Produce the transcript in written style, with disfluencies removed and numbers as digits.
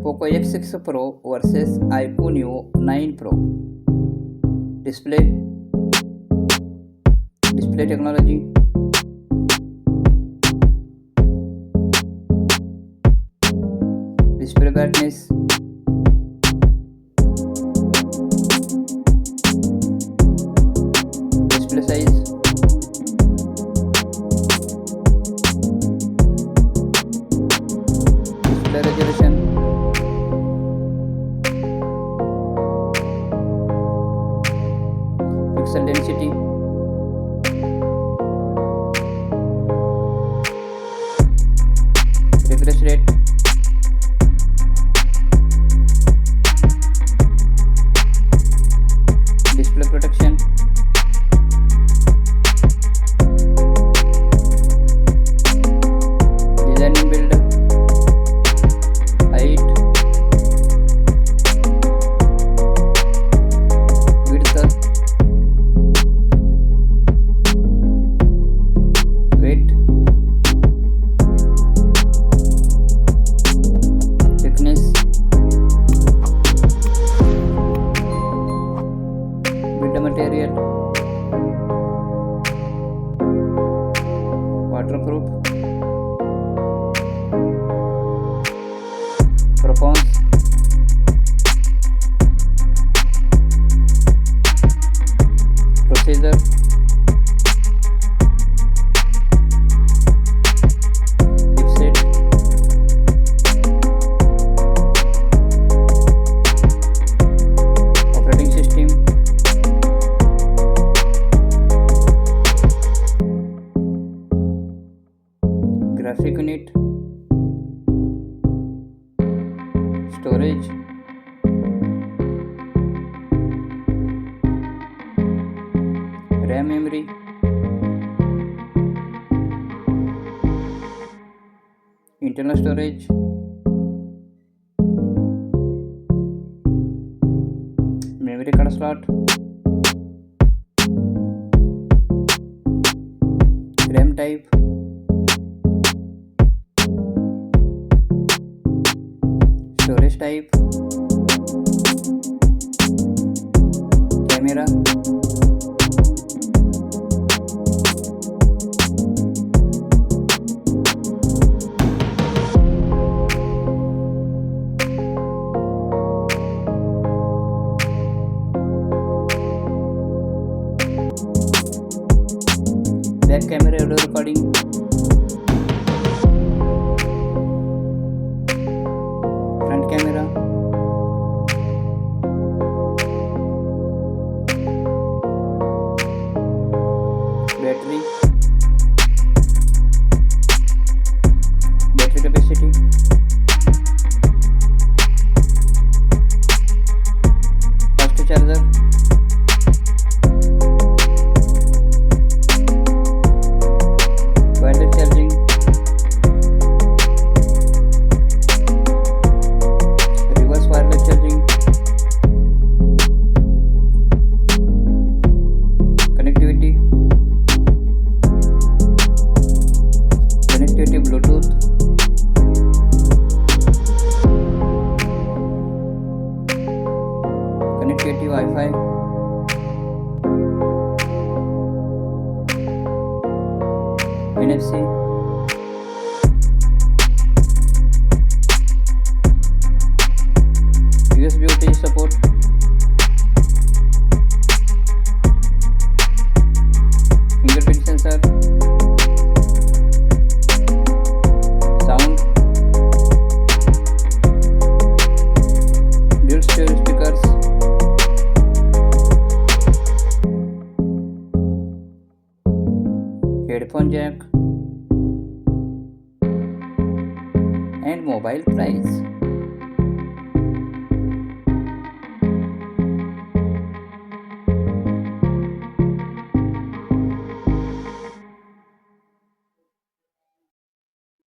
Poco X6 Pro versus iqoo Neo 9 Pro. Display technology. Display brightness. Display size. Display resolution. Pixel density. Refresh rate. Display protection. Design and build. Height. Width. Weight. Thickness. Build material. Waterproof. Performance. Procedure. Chipset. Operating system. Graphic unit. Storage. RAM memory. Internal storage. Memory card slot. RAM type. Storage type. Camera. Back camera audio recording. Front camera. Battery. Battery capacity. Fast charger. Wireless charging. Reverse wireless charging. Connectivity. Connectivity Bluetooth. Connectivity Wi-Fi. NFC. USB voltage support. Fingerprint sensor. Sound. Dual stereo speakers. Headphone jack. And mobile price.